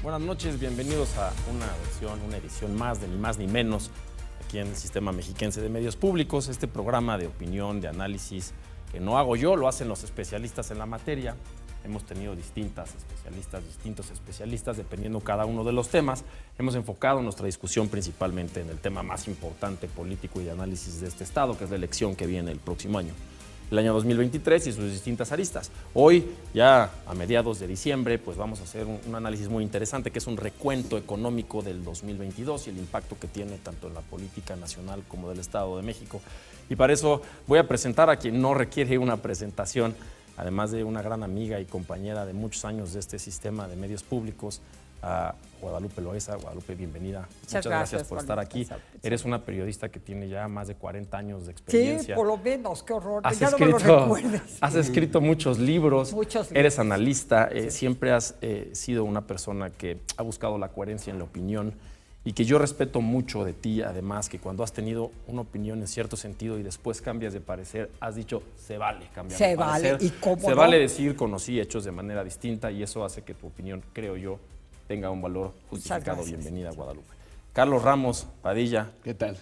Buenas noches, bienvenidos a una edición más de Ni Más Ni Menos, aquí en el Sistema Mexiquense de Medios Públicos, este programa de opinión, de análisis, que no hago yo, lo hacen los especialistas en la materia. Hemos tenido distintos especialistas, dependiendo cada uno de los temas. Hemos enfocado nuestra discusión principalmente en el tema más importante político y de análisis de este Estado, que es la elección que viene el próximo año, el año 2023 y sus distintas aristas. Hoy, ya a mediados de diciembre, pues vamos a hacer un análisis muy interesante, que es un recuento económico del 2022 y el impacto que tiene tanto en la política nacional como del Estado de México. Y para eso voy a presentar a quien no requiere una presentación, además de una gran amiga y compañera de muchos años de este sistema de medios públicos, a Guadalupe Loaiza. Guadalupe, bienvenida. Muchas gracias por estar aquí. Eres una periodista que tiene ya más de 40 años de experiencia. Sí, por lo menos, qué horror. Ya no me lo recuerdes. Has escrito muchos libros, eres analista, siempre has sido una persona que ha buscado la coherencia en la opinión y que yo respeto mucho de ti, además, que cuando has tenido una opinión en cierto sentido y después cambias de parecer, has dicho, se vale cambiar de parecer. ¿Y cómo se vale decir, conocí hechos de manera distinta y eso hace que tu opinión, creo yo, tenga un valor justificado. Bienvenida, Guadalupe. Carlos Ramos Padilla. ¿Qué tal?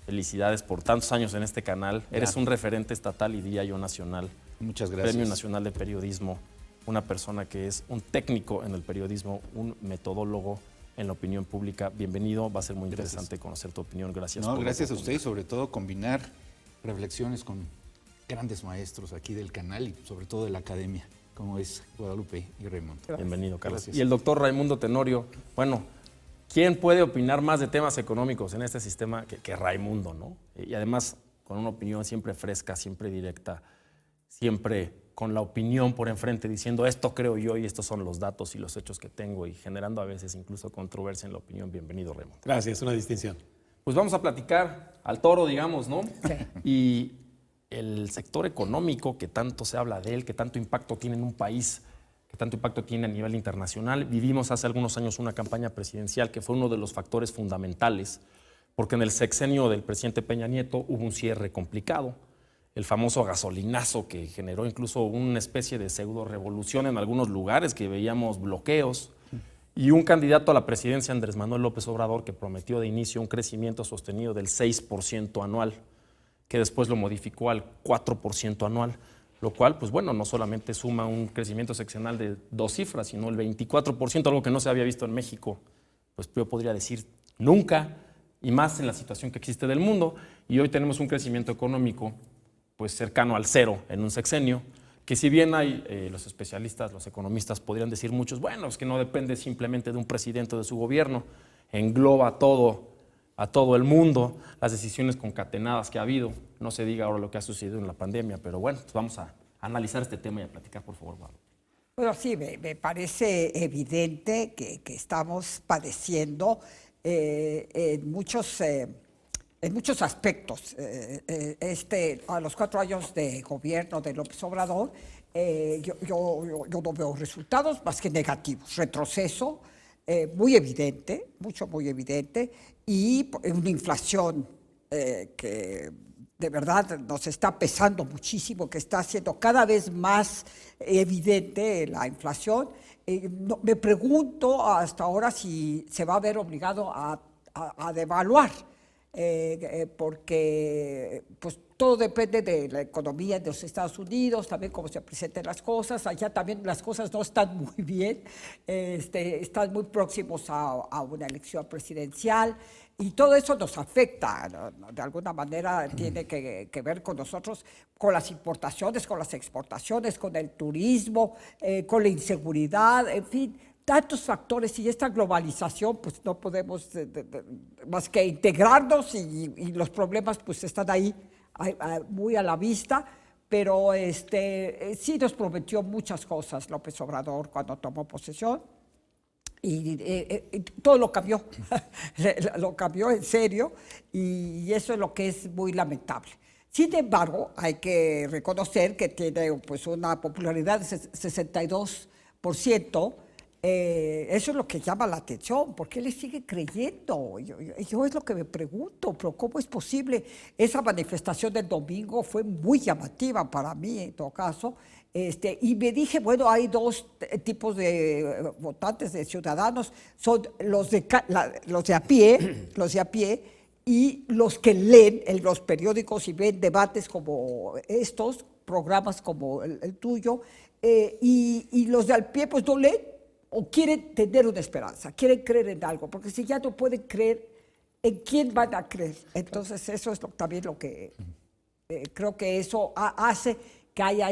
Felicidades por tantos años en este canal. Eres un referente estatal y diario nacional. Muchas gracias. Premio Nacional de Periodismo. Una persona que es un técnico en el periodismo, un metodólogo en la opinión pública. Bienvenido. Va a ser muy interesante conocer tu opinión. Gracias. Gracias a usted y sobre todo combinar reflexiones con grandes maestros aquí del canal y sobre todo de la academia, como es Guadalupe y Raimundo. Bienvenido, Carlos. Gracias. Y el doctor Raimundo Tenorio. Bueno, ¿quién puede opinar más de temas económicos en este sistema que Raimundo, ¿no? Y además con una opinión siempre fresca, siempre directa, siempre con la opinión por enfrente, diciendo esto creo yo y estos son los datos y los hechos que tengo y generando a veces incluso controversia en la opinión. Bienvenido, Raimundo. Gracias, una distinción. Pues vamos a platicar al toro, digamos, ¿no? Sí. Y el sector económico, que tanto se habla de él, que tanto impacto tiene en un país, que tanto impacto tiene a nivel internacional. Vivimos hace algunos años una campaña presidencial que fue uno de los factores fundamentales, porque en el sexenio del presidente Peña Nieto hubo un cierre complicado, el famoso gasolinazo que generó incluso una especie de pseudo revolución en algunos lugares, que veíamos bloqueos, y un candidato a la presidencia, Andrés Manuel López Obrador, que prometió de inicio un crecimiento sostenido del 6% anual, que después lo modificó al 4% anual, lo cual, pues bueno, no solamente suma un crecimiento seccional de 2 cifras, sino el 24%, algo que no se había visto en México, pues yo podría decir nunca, y más en la situación que existe del mundo. Y hoy tenemos un crecimiento económico pues cercano al cero en un sexenio, que si bien hay los especialistas, los economistas podrían decir muchos, bueno, es que no depende simplemente de un presidente o de su gobierno, engloba a todo el mundo, las decisiones concatenadas que ha habido, no se diga ahora lo que ha sucedido en la pandemia, pero bueno, pues vamos a analizar este tema y a platicar, por favor, Guadalupe. Bueno, sí, me parece evidente que estamos padeciendo en muchos aspectos. A los 4 años de gobierno de López Obrador, yo no veo resultados más que negativos, retroceso muy evidente, muy evidente, y una inflación que de verdad nos está pesando muchísimo, que está haciendo cada vez más evidente la inflación. Me pregunto hasta ahora si se va a ver obligado a devaluar, porque pues, todo depende de la economía de los Estados Unidos, también cómo se presenten las cosas. Allá también las cosas no están muy bien, están muy próximos a una elección presidencial y todo eso nos afecta, ¿no? De alguna manera tiene que ver con nosotros, con las importaciones, con las exportaciones, con el turismo, con la inseguridad, en fin, tantos factores, y esta globalización, pues no podemos más que integrarnos y los problemas pues están ahí muy a la vista, pero sí nos prometió muchas cosas López Obrador cuando tomó posesión y todo lo cambió, lo cambió en serio, y eso es lo que es muy lamentable. Sin embargo, hay que reconocer que tiene pues una popularidad de 62%, Eso es lo que llama la atención. ¿Por qué le sigue creyendo? Yo es lo que me pregunto, pero ¿cómo es posible? Esa manifestación del domingo fue muy llamativa para mí, en todo caso. Y me dije, bueno, hay dos tipos de votantes, de ciudadanos, son los de a pie, y los que leen en los periódicos y ven debates como estos, programas como el tuyo, y los de al pie pues no leen o quieren tener una esperanza, quieren creer en algo, porque si ya no pueden creer, ¿en quién van a creer? Entonces eso es también lo que creo que eso hace que haya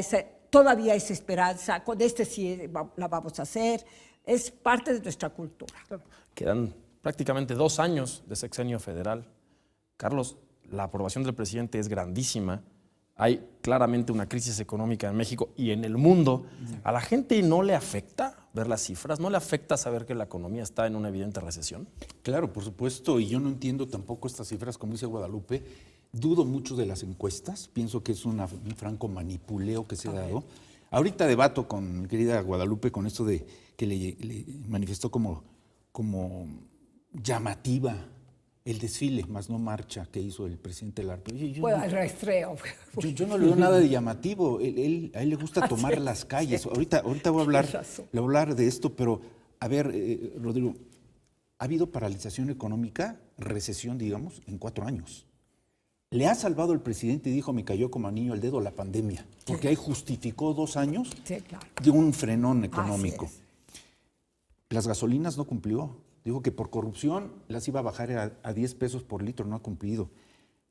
todavía esa esperanza, con sí la vamos a hacer, es parte de nuestra cultura. Quedan prácticamente 2 años de sexenio federal. Carlos, la aprobación del presidente es grandísima. Hay claramente una crisis económica en México y en el mundo. ¿A la gente no le afecta ver las cifras? ¿No le afecta saber que la economía está en una evidente recesión? Claro, por supuesto, y yo no entiendo tampoco estas cifras, como dice Guadalupe. Dudo mucho de las encuestas, pienso que es un franco manipuleo que se ha dado. Ahorita debato con mi querida Guadalupe con esto de que le manifestó como llamativa el desfile, más no marcha, que hizo el presidente de la República. Bueno, el rastreo. Yo no le veo nada de llamativo. A él le gusta tomar las calles. Sí. Ahorita voy a hablar de esto, pero a ver, Rodrigo, ha habido paralización económica, recesión, digamos, en 4 años. Le ha salvado el presidente, dijo, me cayó como anillo al dedo la pandemia, porque ahí justificó 2 años de un frenón económico. Las gasolinas no cumplió. Dijo que por corrupción las iba a bajar a 10 pesos por litro, no ha cumplido.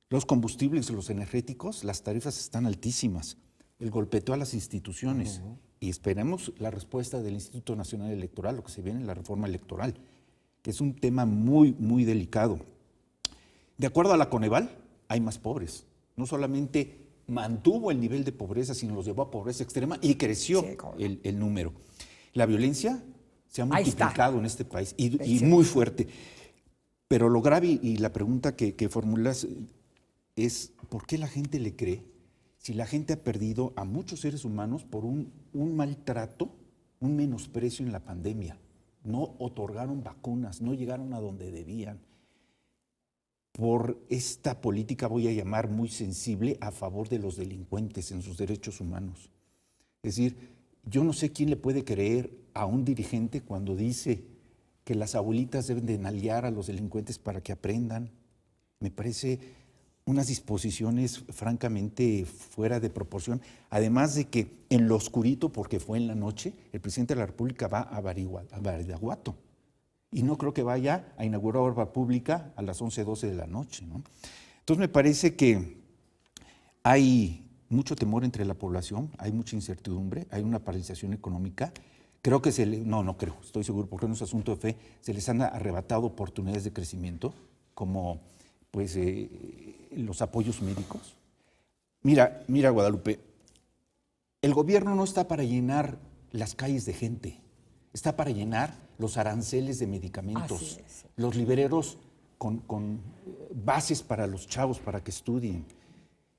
Los combustibles y los energéticos, las tarifas están altísimas. El golpeteó a las instituciones. Y esperemos la respuesta del Instituto Nacional Electoral, lo que se viene en la reforma electoral, que es un tema muy, muy delicado. De acuerdo a la Coneval, hay más pobres. No solamente mantuvo el nivel de pobreza, sino los llevó a pobreza extrema y creció el número. La violencia se ha multiplicado en este país y muy fuerte. Pero lo grave y la pregunta que formulas es ¿por qué la gente le cree si la gente ha perdido a muchos seres humanos por un maltrato, un menosprecio en la pandemia? No otorgaron vacunas, no llegaron a donde debían. Por esta política, voy a llamar muy sensible, a favor de los delincuentes en sus derechos humanos. Es decir, yo no sé quién le puede creer a un dirigente cuando dice que las abuelitas deben de enaliar a los delincuentes para que aprendan. Me parece unas disposiciones francamente fuera de proporción. Además de que en lo oscurito, porque fue en la noche, el presidente de la República va a Badiraguato. Y no creo que vaya a inaugurar obra pública a las 11:12 de la noche, ¿no? Entonces me parece que hay mucho temor entre la población, hay mucha incertidumbre, hay una paralización económica. Creo que estoy seguro, porque no es asunto de fe, se les han arrebatado oportunidades de crecimiento, como pues los apoyos médicos. Mira, Guadalupe, el gobierno no está para llenar las calles de gente, está para llenar los aranceles de medicamentos, los libreros con bases para los chavos para que estudien.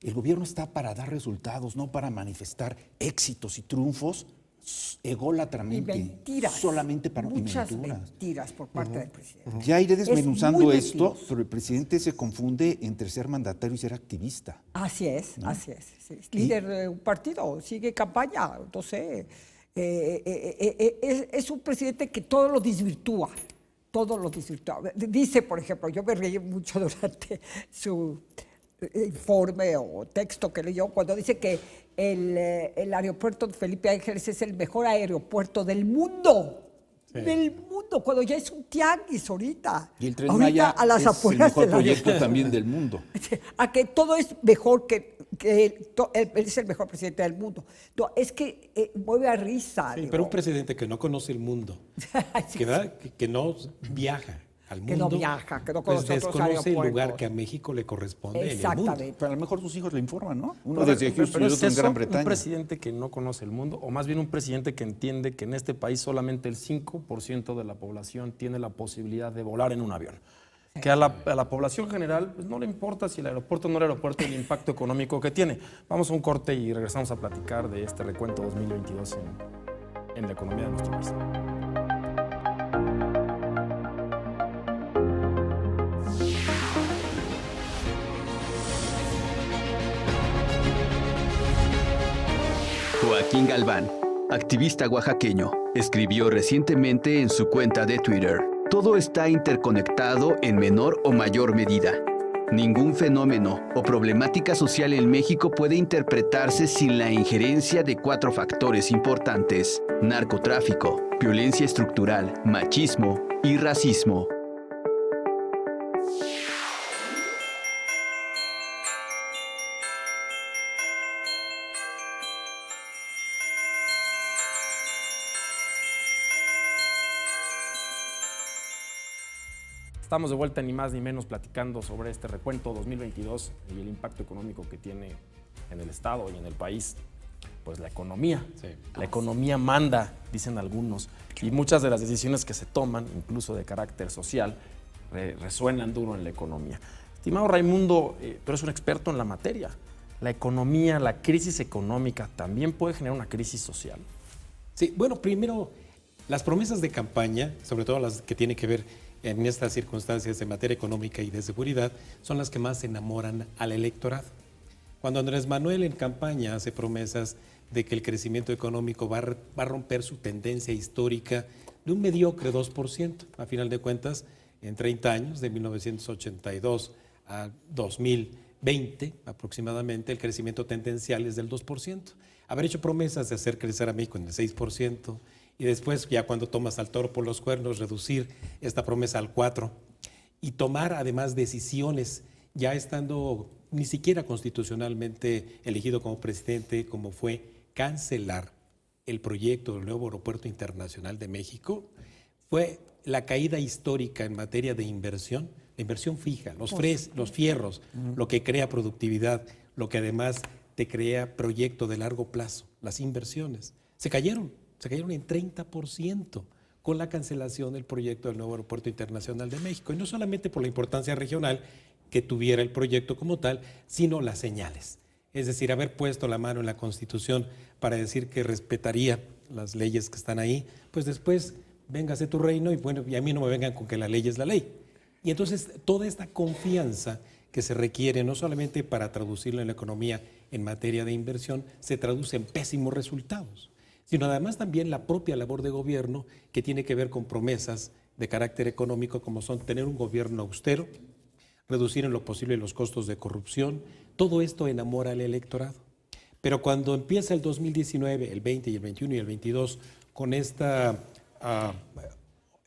El gobierno está para dar resultados, no para manifestar éxitos y triunfos ególatramente. Y mentiras. Solamente para muchas mentiras por parte del presidente. Ya iré desmenuzando esto, pero el presidente se confunde entre ser mandatario y ser activista. Así es, ¿no? Así es. Sí. Líder de un partido, sigue campaña, entonces es un presidente que todo lo desvirtúa. Todo lo desvirtúa. Dice, por ejemplo, yo me reí mucho durante su informe o texto que leyó cuando dice que el aeropuerto de Felipe Ángeles es el mejor aeropuerto del mundo. Sí. Del mundo, cuando ya es un tianguis ahorita. Y el Tren Maya a las es el mejor proyecto también del mundo. A que todo es mejor él es el mejor presidente del mundo. No, es que mueve a risa. Sí, pero un presidente que no conoce el mundo, que no viaja al mundo, que no viaja, que no conoce pues desconoce el lugar que a México le corresponde en el mundo. Pero a lo mejor sus hijos le informan, ¿no? Uno desde Houston y otro en Gran Bretaña. Un presidente que no conoce el mundo, o más bien un presidente que entiende que en este país solamente el 5% de la población tiene la posibilidad de volar en un avión. Que a la población general pues, no le importa si el aeropuerto o no el aeropuerto, el impacto económico que tiene. Vamos a un corte y regresamos a platicar de este recuento 2022 en la economía de nuestro país. Joaquín Galván, activista oaxaqueño, escribió recientemente en su cuenta de Twitter: todo está interconectado en menor o mayor medida. Ningún fenómeno o problemática social en México puede interpretarse sin la injerencia de 4 factores importantes: narcotráfico, violencia estructural, machismo y racismo. Estamos de vuelta, ni más ni menos, platicando sobre este recuento 2022 y el impacto económico que tiene en el Estado y en el país. Pues la economía. Sí. La economía manda, dicen algunos, y muchas de las decisiones que se toman, incluso de carácter social, resuenan duro en la economía. Estimado Raimundo, tú eres un experto en la materia. ¿La economía, la crisis económica, también puede generar una crisis social? Sí, bueno, primero, las promesas de campaña, sobre todo las que tienen que ver en estas circunstancias de materia económica y de seguridad, son las que más enamoran al electorado. Cuando Andrés Manuel en campaña hace promesas de que el crecimiento económico va a romper su tendencia histórica de un mediocre 2%, a final de cuentas, en 30 años, de 1982 a 2020 aproximadamente, el crecimiento tendencial es del 2%. Haber hecho promesas de hacer crecer a México en el 6%, y después, ya cuando tomas al toro por los cuernos, reducir esta promesa al 4%, y tomar además decisiones, ya estando ni siquiera constitucionalmente elegido como presidente, como fue cancelar el proyecto del nuevo aeropuerto internacional de México, fue la caída histórica en materia de inversión, la inversión fija, los fierros, lo que crea productividad, lo que además te crea proyecto de largo plazo, las inversiones. Se cayeron en 30% con la cancelación del proyecto del nuevo aeropuerto internacional de México. Y no solamente por la importancia regional que tuviera el proyecto como tal, sino las señales. Es decir, haber puesto la mano en la Constitución para decir que respetaría las leyes que están ahí, pues después véngase tu reino y bueno, y a mí no me vengan con que la ley es la ley. Y entonces toda esta confianza que se requiere no solamente para traducirlo en la economía en materia de inversión, se traduce en pésimos resultados, sino además también la propia labor de gobierno que tiene que ver con promesas de carácter económico, como son tener un gobierno austero, reducir en lo posible los costos de corrupción. Todo esto enamora al electorado. Pero cuando empieza el 2019, el 20 y el 21 y el 22, con esta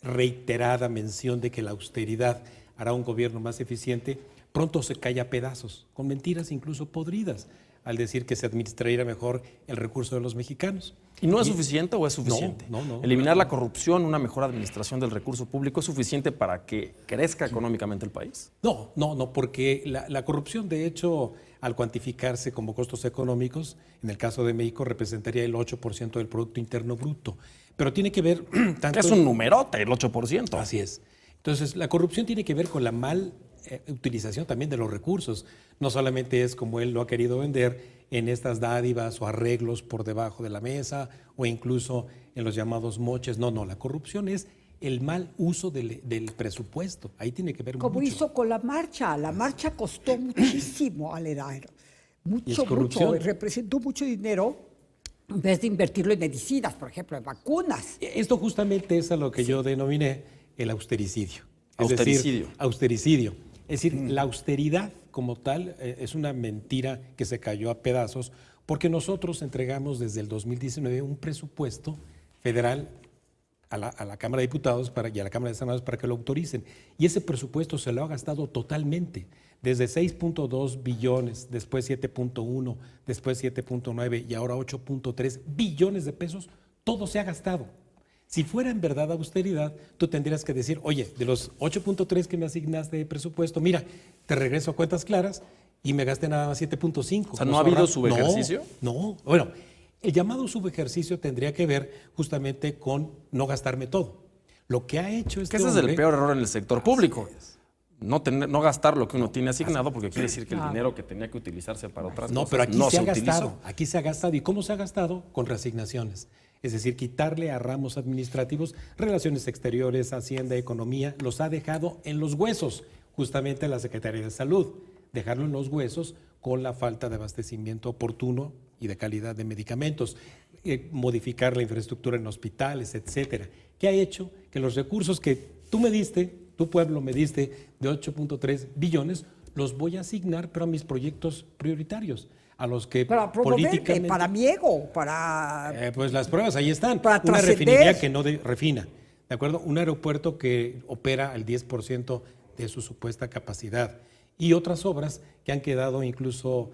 reiterada mención de que la austeridad hará un gobierno más eficiente, pronto se cae a pedazos, con mentiras incluso podridas, al decir que se administraría mejor el recurso de los mexicanos. ¿Y no es suficiente o es suficiente? No. Eliminar la corrupción, una mejor administración del recurso público, ¿es suficiente para que crezca económicamente el país? No, porque la corrupción, de hecho, al cuantificarse como costos económicos, en el caso de México representaría el 8% del Producto Interno Bruto. Pero tiene que ver tanto... Es un numerote, el 8%. Así es. Entonces, la corrupción tiene que ver con la mal utilización también de los recursos. No solamente es como él lo ha querido vender en estas dádivas o arreglos por debajo de la mesa o incluso en los llamados moches. No, la corrupción es el mal uso del presupuesto. Ahí tiene que ver mucho. Como hizo con la marcha. La marcha costó muchísimo al erario. Mucho, representó mucho dinero en vez de invertirlo en medicinas, por ejemplo, en vacunas. Esto justamente es a lo que yo denominé el austericidio. Austericidio. Austericidio. Es decir, la austeridad como tal es una mentira que se cayó a pedazos porque nosotros entregamos desde el 2019 un presupuesto federal a la Cámara de Diputados y a la Cámara de Senadores para que lo autoricen. Y ese presupuesto se lo ha gastado totalmente, desde 6.2 billones, después 7.1, después 7.9 y ahora 8.3 billones de pesos, todo se ha gastado. Si fuera en verdad austeridad, tú tendrías que decir, oye, de los 8.3 que me asignaste de presupuesto, mira, te regreso a cuentas claras y me gasté nada más 7.5. O sea, ¿no ha habido subejercicio? No. Bueno, el llamado subejercicio tendría que ver justamente con no gastarme todo. Lo que ha hecho este hombre... Ese es el peor error en el sector público. No gastar lo que uno tiene asignado, porque quiere decir que el dinero que tenía que utilizarse para otras cosas no se utilizó. Aquí se ha gastado. ¿Y cómo se ha gastado? Con reasignaciones. Es decir, quitarle a ramos administrativos, relaciones exteriores, Hacienda, Economía, los ha dejado en los huesos, justamente a la Secretaría de Salud. Dejarlo en los huesos con la falta de abastecimiento oportuno y de calidad de medicamentos, modificar la infraestructura en hospitales, etcétera. ¿Qué ha hecho? Que los recursos que tú me diste, tu pueblo me diste, de 8.3 billones, los voy a asignar, pero a mis proyectos prioritarios, a los que para promoverte, políticamente... para mi ego, para... pues las pruebas ahí están. Para una trascender. refinería que no refina, ¿de acuerdo? Un aeropuerto que opera al 10% de su supuesta capacidad. Y otras obras que han quedado incluso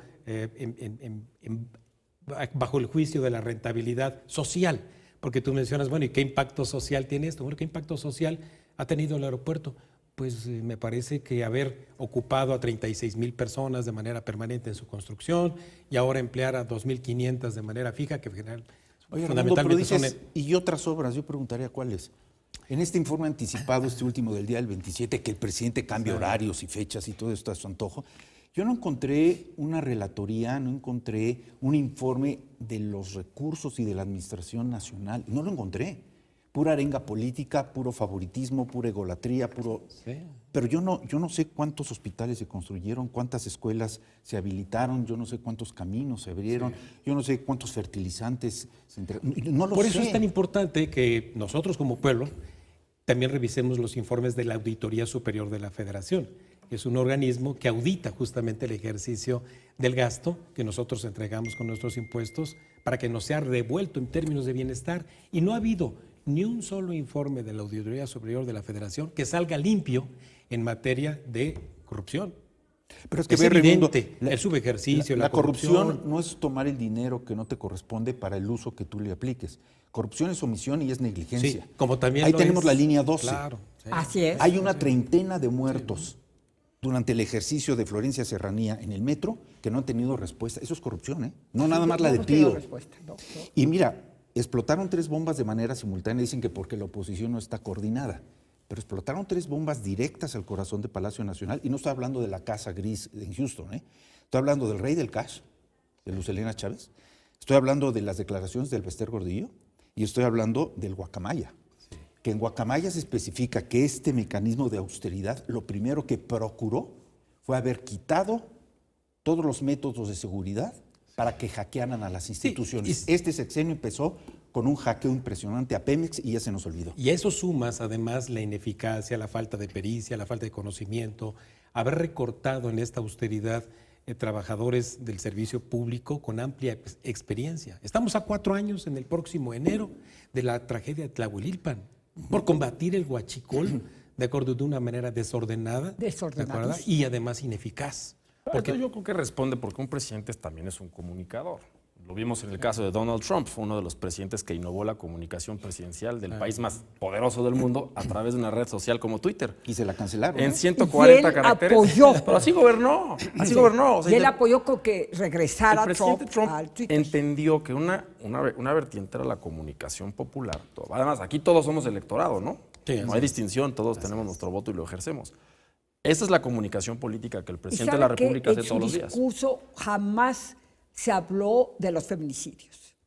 bajo el juicio de la rentabilidad social. Porque tú mencionas, bueno, ¿y qué impacto social tiene esto? Bueno, ¿qué impacto social ha tenido el aeropuerto? Pues me parece que haber ocupado a 36,000 personas de manera permanente en su construcción y ahora emplear a 2,500 de manera fija, que Oye, fundamentalmente pero dices, ¿y otras obras? Yo preguntaría cuáles. En este informe anticipado, este último del día del 27, que el presidente cambia horarios y fechas y todo esto a su antojo, yo no encontré una relatoría, no encontré un informe de los recursos y de la administración nacional. No lo encontré. Pura arenga política, puro favoritismo, pura egolatría, puro... Sí. Pero yo no sé cuántos hospitales se construyeron, cuántas escuelas se habilitaron, yo no sé cuántos caminos se abrieron, sí. Yo no sé cuántos fertilizantes se entregaron. No lo sé. Por eso es tan importante que nosotros como pueblo también revisemos los informes de la Auditoría Superior de la Federación, que es un organismo que audita justamente el ejercicio del gasto que nosotros entregamos con nuestros impuestos para que nos sea devuelto en términos de bienestar. Y no ha habido ni un solo informe de la Auditoría Superior de la Federación que salga limpio en materia de corrupción. Pero es que evidente el subejercicio, la corrupción no es tomar el dinero que no te corresponde para el uso que tú le apliques. Corrupción es omisión y es negligencia. Sí, como también ahí tenemos la línea 12. Claro, sí. Así es. Hay una treintena de muertos durante el ejercicio de Florencia Serranía en el metro que no han tenido respuesta. Eso es corrupción, ¿eh? No nada más la de Pío. No. Y mira, explotaron 3 bombas de manera simultánea, dicen que porque la oposición no está coordinada, pero explotaron 3 bombas directas al corazón de Palacio Nacional, y no estoy hablando de la Casa Gris en Houston, estoy hablando del Rey del Cash, de Luz Helena Chávez, estoy hablando de las declaraciones del Bester Gordillo, y estoy hablando del Guacamaya, sí. Que en Guacamaya se especifica que este mecanismo de austeridad, lo primero que procuró fue haber quitado todos los métodos de seguridad para que hackearan a las instituciones. Sí, este sexenio empezó con un hackeo impresionante a Pemex y ya se nos olvidó. Y a eso sumas además la ineficacia, la falta de pericia, la falta de conocimiento, haber recortado en esta austeridad trabajadores del servicio público con amplia experiencia. Estamos a 4 años en el próximo enero de la tragedia de Tlahuelilpan por combatir el huachicol de acuerdo de una manera desordenada. Y además ineficaz. Porque yo creo que responde porque un presidente también es un comunicador. Lo vimos en el caso de Donald Trump, fue uno de los presidentes que innovó la comunicación presidencial del país más poderoso del mundo a través de una red social como Twitter. Y se la cancelaron. En 140 él caracteres. Apoyó. Pero así gobernó, así gobernó. O sea, y él apoyó con que regresara el presidente Trump al Twitter. Entendió que una vertiente era la comunicación popular. Además, aquí todos somos electorado, ¿no? Sí, no hay distinción, todos tenemos nuestro voto y lo ejercemos. Esa es la comunicación política que el presidente de la República hace todos los días. En su discurso jamás se habló de los feminicidios.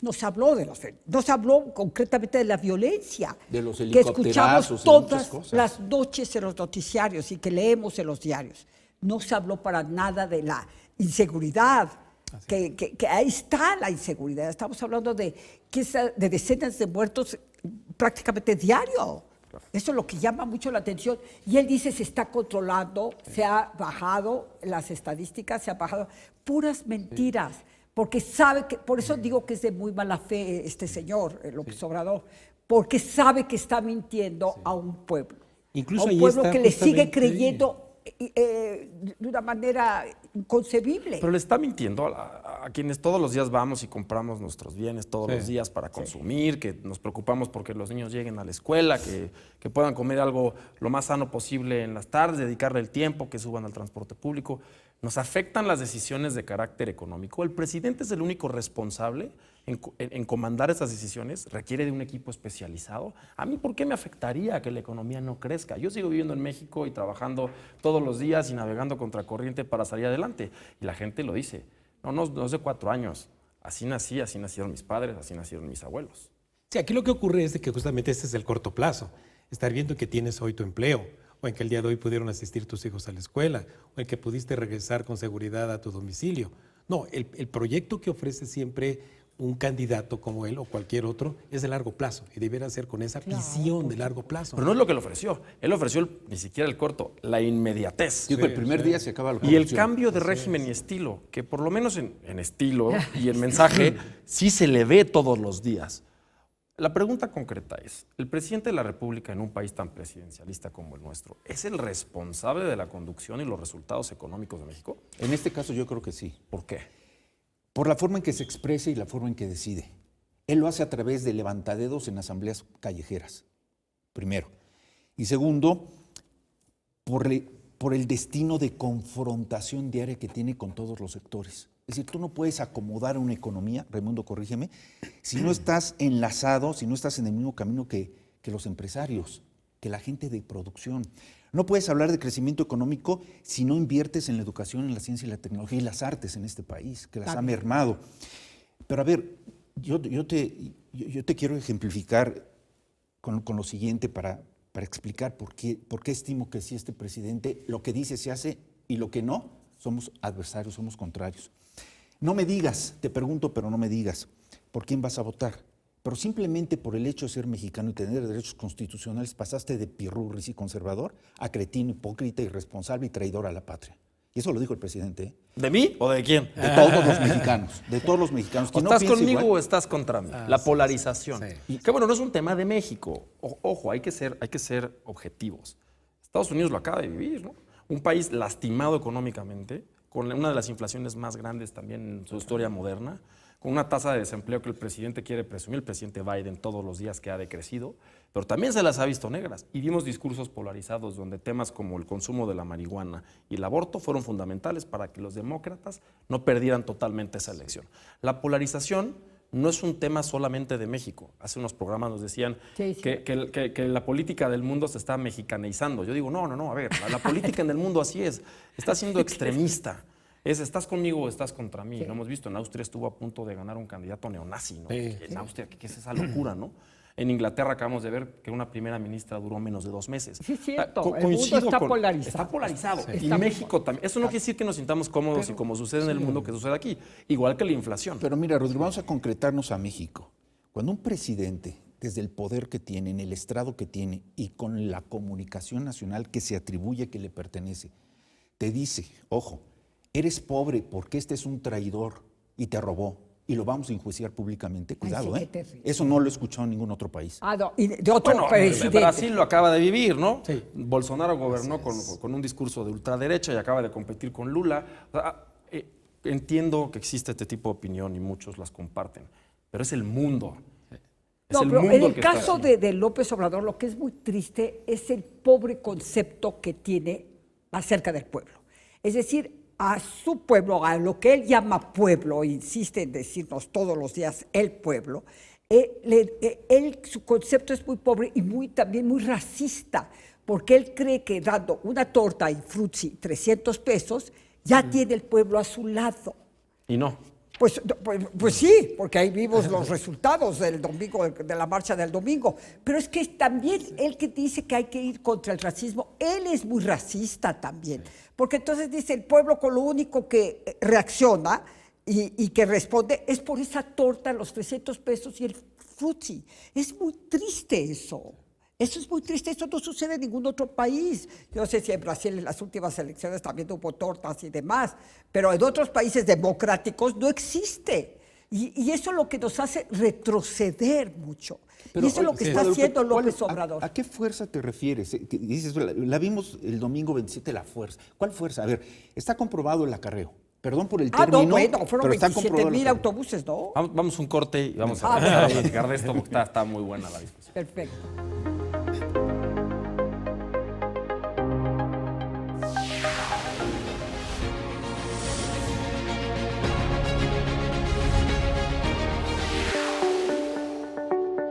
No se habló de los feminicidios. No se habló concretamente de la violencia. De los que escuchamos todas cosas. Las noches en los noticiarios y que leemos en los diarios. No se habló para nada de la inseguridad. Que ahí está la inseguridad. Estamos hablando de decenas de muertos prácticamente diario. Eso es lo que llama mucho la atención. Y él dice, se está controlando, se ha bajado las estadísticas, se ha bajado. Puras mentiras. Porque sabe que, por eso digo que es de muy mala fe este señor, López Obrador, porque sabe que está mintiendo a un pueblo. Incluso a un pueblo que le sigue creyendo de una manera inconcebible. Pero le está mintiendo a quienes todos los días vamos y compramos nuestros bienes todos los días para consumir, que nos preocupamos porque los niños lleguen a la escuela, que puedan comer algo lo más sano posible en las tardes, dedicarle el tiempo, que suban al transporte público. Nos afectan las decisiones de carácter económico. El presidente es el único responsable en comandar esas decisiones, requiere de un equipo especializado. A mí, ¿por qué me afectaría que la economía no crezca? Yo sigo viviendo en México y trabajando todos los días y navegando contracorriente para salir adelante. Y la gente lo dice. No es de 4 años. Así nací, así nacieron mis padres, así nacieron mis abuelos. Sí, aquí lo que ocurre es de que justamente este es el corto plazo. Estar viendo que tienes hoy tu empleo o en que el día de hoy pudieron asistir tus hijos a la escuela, o en que pudiste regresar con seguridad a tu domicilio. No, el proyecto que ofrece siempre un candidato como él o cualquier otro es de largo plazo y debiera ser con esa visión de largo plazo. Pero no es lo que le ofreció. Él ofreció ni siquiera el corto, la inmediatez. Digo, el primer día se acaba la Y el corrupción. cambio de régimen y estilo, que por lo menos en estilo y en mensaje sí se le ve todos los días. La pregunta concreta es, ¿el presidente de la República en un país tan presidencialista como el nuestro es el responsable de la conducción y los resultados económicos de México? En este caso yo creo que sí. ¿Por qué? Por la forma en que se expresa y la forma en que decide. Él lo hace a través de levantadedos en asambleas callejeras, primero. Y segundo, por el destino de confrontación diaria que tiene con todos los sectores. Es decir, tú no puedes acomodar una economía, Raimundo, corrígeme, si no estás enlazado, si no estás en el mismo camino que los empresarios, que la gente de producción. No puedes hablar de crecimiento económico si no inviertes en la educación, en la ciencia y la tecnología y las artes en este país, que las ha mermado. Pero a ver, yo te quiero ejemplificar con lo siguiente para explicar por qué estimo que sí este presidente, lo que dice se hace y lo que no, somos adversarios, somos contrarios. No me digas, te pregunto, pero no me digas, ¿por quién vas a votar? Pero simplemente por el hecho de ser mexicano y tener derechos constitucionales pasaste de pirurris y conservador a cretino, hipócrita, irresponsable y traidor a la patria. Y eso lo dijo el presidente. ¿Eh? ¿De mí o de quién? De todos los mexicanos, de todos los mexicanos. ¿O Quien no estás piense conmigo igual, o estás contra mí? La polarización. Sí. Que bueno, no es un tema de México. Ojo, hay que ser objetivos. Estados Unidos lo acaba de vivir, ¿no? Un país lastimado económicamente, con una de las inflaciones más grandes también en su historia moderna, con una tasa de desempleo que el presidente quiere presumir, el presidente Biden todos los días que ha decrecido, pero también se las ha visto negras. Y vimos discursos polarizados donde temas como el consumo de la marihuana y el aborto fueron fundamentales para que los demócratas no perdieran totalmente esa elección. La polarización no es un tema solamente de México. Hace unos programas nos decían que la política del mundo se está mexicanizando. Yo digo, no, a ver, la política en el mundo así es, está siendo extremista. ¿Estás conmigo o estás contra mí? Lo hemos visto, en Austria estuvo a punto de ganar un candidato neonazi, ¿no? En Austria, ¿qué es esa locura, no? En Inglaterra acabamos de ver que una primera ministra duró menos de 2 meses. Sí, es cierto, el mundo está polarizado. Está polarizado. Sí. Y México también. Eso no quiere decir que nos sintamos cómodos y como sucede en el mundo, que sucede aquí. Igual que la inflación. Pero mira, Rodrigo, vamos a concretarnos a México. Cuando un presidente, desde el poder que tiene, en el estrado que tiene y con la comunicación nacional que se atribuye que le pertenece, te dice, ojo, eres pobre porque este es un traidor y te robó y lo vamos a enjuiciar públicamente. Cuidado, sí, qué terrible. Eso no lo he escuchado en ningún otro país. Ah, no, y de otro presidente. Brasil lo acaba de vivir, ¿no? Sí. Bolsonaro gobernó con un discurso de ultraderecha y acaba de competir con Lula. O sea, entiendo que existe este tipo de opinión y muchos las comparten, pero es el mundo. Es No, el pero mundo en el que está caso así. de López Obrador, lo que es muy triste es el pobre concepto que tiene acerca del pueblo. Es decir, a su pueblo, a lo que él llama pueblo, insiste en decirnos todos los días el pueblo, su concepto es muy pobre y también muy racista, porque él cree que dando una torta y frutzi 300 pesos, ya tiene el pueblo a su lado. Y no. Pues sí, porque ahí vimos los resultados del domingo, de la marcha del domingo. Pero es que también él que dice que hay que ir contra el racismo, él es muy racista también. Porque entonces dice, el pueblo con lo único que reacciona y que responde es por esa torta, los 300 pesos y el frutzi. Es muy triste eso. Eso es muy triste, eso no sucede en ningún otro país. Yo no sé si en Brasil en las últimas elecciones también hubo tortas y demás, pero en otros países democráticos no existe. Y eso es lo que nos hace retroceder mucho. Pero, y eso es lo que está haciendo López Obrador. ¿A qué fuerza te refieres? Dices, la vimos el domingo 27, la fuerza. ¿Cuál fuerza? A ver, está comprobado el acarreo. Perdón por el término, No, bueno, fueron pero está 27,000 comprobado el acarreo. autobuses, ¿no? Vamos a un corte y vamos a empezar a platicar de esto porque está muy buena la discusión. Perfecto.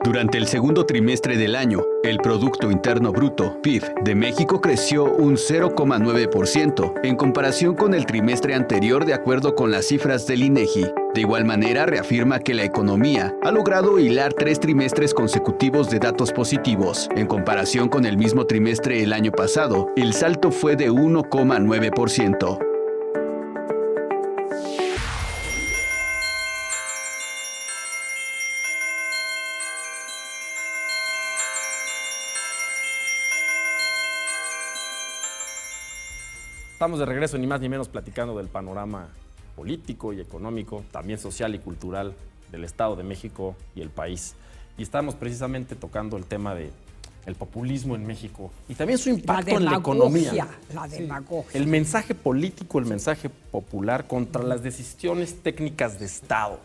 Durante el segundo trimestre del año, el Producto Interno Bruto, PIB, de México creció un 0,9% en comparación con el trimestre anterior de acuerdo con las cifras del INEGI. De igual manera, reafirma que la economía ha logrado hilar 3 trimestres consecutivos de datos positivos. En comparación con el mismo trimestre el año pasado, el salto fue de 1,9%. Estamos de regreso, ni más ni menos, platicando del panorama político y económico, también social y cultural del Estado de México y el país. Y estamos precisamente tocando el tema del populismo en México y también su impacto en la economía. La demagogia. El mensaje político, el mensaje popular contra las decisiones técnicas de Estado.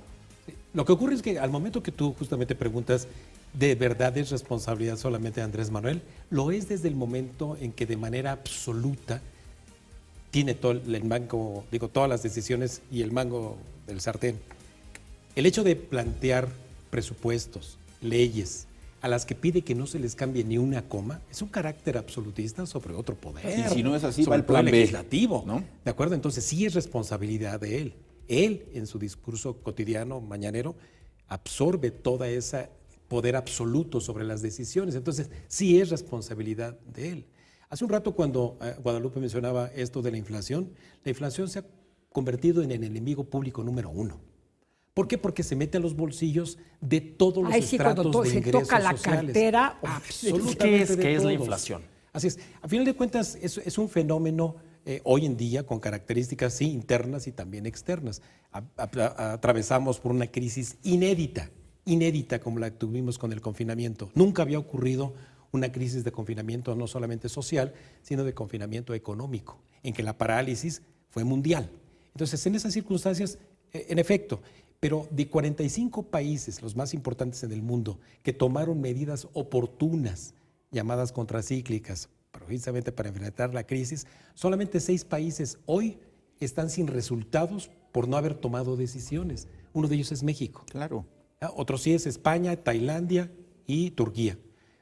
Lo que ocurre es que al momento que tú justamente preguntas, ¿de verdad es responsabilidad solamente de Andrés Manuel? Lo es desde el momento en que de manera absoluta tiene todo el mango, todas las decisiones y el mango del sartén. El hecho de plantear presupuestos, leyes, a las que pide que no se les cambie ni una coma, es un carácter absolutista sobre otro poder. Y si no es así, sobre va el plan poder B, legislativo, ¿no? ¿De acuerdo? Entonces sí es responsabilidad de él. Él, en su discurso cotidiano, mañanero, absorbe toda ese poder absoluto sobre las decisiones. Entonces sí es responsabilidad de él. Hace un rato cuando Guadalupe mencionaba esto de la inflación se ha convertido en el enemigo público número 1. ¿Por qué? Porque se mete a los bolsillos de todos los estratos de se ingresos toca la sociales. cartera. Absolutamente ¿Qué es la todos. inflación? Así es. A final de cuentas, es un fenómeno hoy en día con características sí, internas y también externas. Atravesamos por una crisis inédita como la que tuvimos con el confinamiento. Nunca había ocurrido una crisis de confinamiento no solamente social, sino de confinamiento económico, en que la parálisis fue mundial. Entonces, en esas circunstancias, en efecto, pero de 45 países, los más importantes en el mundo, que tomaron medidas oportunas, llamadas contracíclicas, precisamente para enfrentar la crisis, solamente 6 países hoy están sin resultados por no haber tomado decisiones. Uno de ellos es México. Claro. Otro sí es España, Tailandia y Turquía.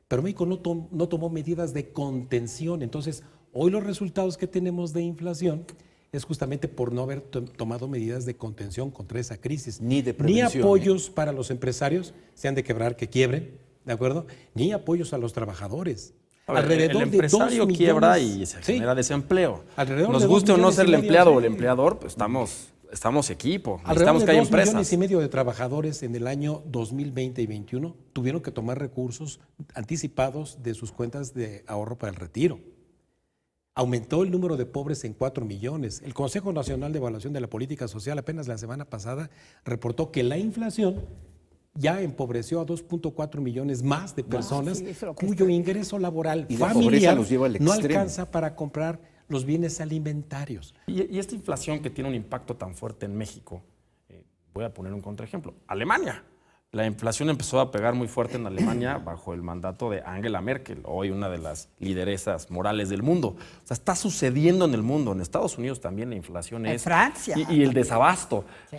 Pero México no tomó medidas de contención. Entonces, hoy los resultados que tenemos de inflación es justamente por no haber tomado medidas de contención contra esa crisis. Ni de prevención. Ni apoyos para los empresarios, sean de quebrar, que quiebren, ¿de acuerdo? Ni apoyos a los trabajadores. El empresario quiebra y se genera desempleo. Nos guste o no ser el empleado o el empleador, pues estamos equipo. Alrededor de que haya 2,5 empresas. millones de trabajadores en el año 2020 y 2021 tuvieron que tomar recursos anticipados de sus cuentas de ahorro para el retiro. Aumentó el número de pobres en 4 millones. El Consejo Nacional de Evaluación de la Política Social apenas la semana pasada reportó que la inflación ya empobreció a 2.4 millones más de personas cuyo ingreso laboral Y la familiar pobreza los lleva al no extremo. alcanza para comprar los bienes alimentarios. Y esta inflación que tiene un impacto tan fuerte en México, voy a poner un contraejemplo. Alemania. La inflación empezó a pegar muy fuerte en Alemania bajo el mandato de Angela Merkel, hoy una de las lideresas morales del mundo. O sea, está sucediendo en el mundo. En Estados Unidos también la inflación En es... Francia. Y el desabasto. Sí.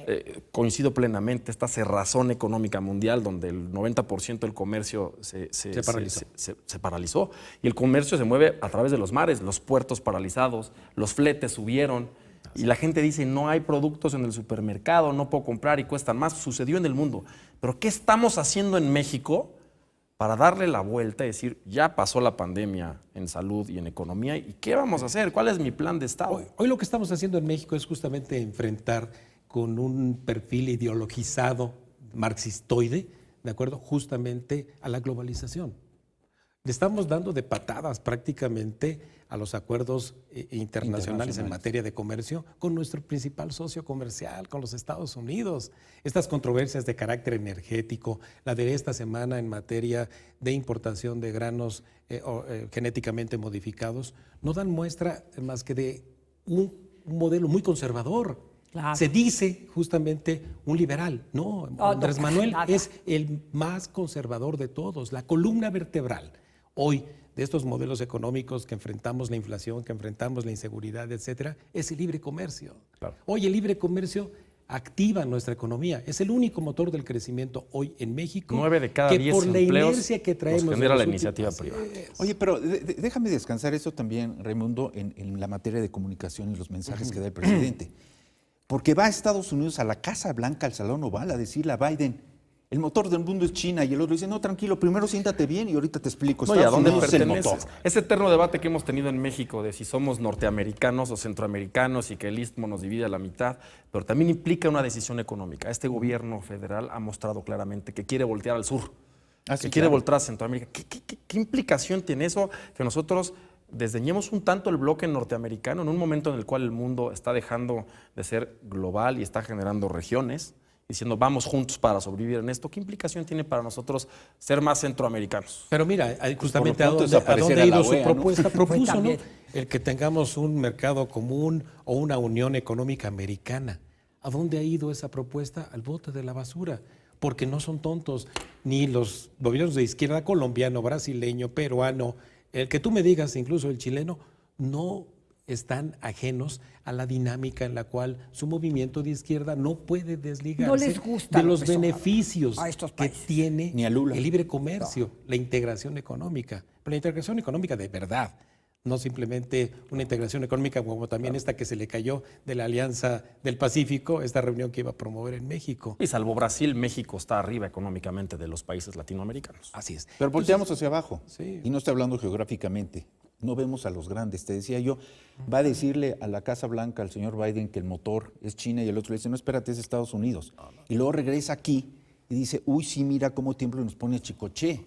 Coincido plenamente. Esta cerrazón económica mundial donde el 90% del comercio se paralizó. Y el comercio se mueve a través de los mares, los puertos paralizados, los fletes subieron. Y la gente dice, no hay productos en el supermercado, no puedo comprar y cuestan más. Sucedió en el mundo. Pero ¿qué estamos haciendo en México para darle la vuelta y decir, ya pasó la pandemia en salud y en economía, ¿y qué vamos a hacer? ¿Cuál es mi plan de Estado? Hoy lo que estamos haciendo en México es justamente enfrentar con un perfil ideologizado, marxistoide, ¿de acuerdo? Justamente a la globalización. Le estamos dando de patadas prácticamente a los acuerdos internacionales en materia de comercio con nuestro principal socio comercial, con los Estados Unidos. Estas controversias de carácter energético, la de esta semana en materia de importación de granos genéticamente modificados, no dan muestra más que de un modelo muy conservador. Claro. Se dice justamente un liberal. No, Andrés Manuel es el más conservador de todos, la columna vertebral. Hoy, de estos modelos económicos que enfrentamos la inflación, que enfrentamos la inseguridad, etcétera, es el libre comercio. Claro. Hoy el libre comercio activa nuestra economía. Es el único motor del crecimiento hoy en México. 9 de cada 10 por la empleos inercia que traemos los genera de la los iniciativa últimos- privada. Oye, pero déjame descansar eso también, Raimundo, en la materia de comunicación y los mensajes que da el presidente. Porque va a Estados Unidos, a la Casa Blanca, al Salón Oval, a decirle a Biden, el motor del mundo es China, y el otro dice, no, tranquilo, primero siéntate bien y ahorita te explico. No, ¿y a dónde Unidos es el perteneces? motor. Ese eterno debate que hemos tenido en México de si somos norteamericanos o centroamericanos y que el istmo nos divide a la mitad, pero también implica una decisión económica. Este gobierno federal ha mostrado claramente que quiere voltear al sur, que quiere voltear a Centroamérica. ¿Qué implicación tiene eso? Que nosotros desdeñemos un tanto el bloque norteamericano en un momento en el cual el mundo está dejando de ser global y está generando regiones, diciendo vamos juntos para sobrevivir en esto. ¿Qué implicación tiene para nosotros ser más centroamericanos? Pero mira, justamente Por a lo pronto dónde ha desaparecer ido a la su OEA, ¿no? propuesta, propuso, ¿no? también. El que tengamos un mercado común o una unión económica americana. ¿A dónde ha ido esa propuesta? Al bote de la basura. Porque no son tontos ni los gobiernos de izquierda, colombiano, brasileño, peruano, el que tú me digas, incluso el chileno, no están ajenos a la dinámica en la cual su movimiento de izquierda no puede desligarse No les gusta de los López Obrador beneficios a estos que países. tiene Ni a Lula. el libre comercio, la integración económica. Pero la integración económica de verdad, no simplemente una integración económica como también esta que se le cayó de la Alianza del Pacífico, esta reunión que iba a promover en México. Y salvo Brasil, México está arriba económicamente de los países latinoamericanos. Así es. Pero volteamos hacia abajo. Sí. Y no estoy hablando geográficamente. No vemos a los grandes. Te decía yo, va a decirle a la Casa Blanca, al señor Biden, que el motor es China y el otro le dice, no, espérate, es Estados Unidos. Y luego regresa aquí y dice, uy, sí, mira cómo tiembla y nos pone a Chicoché.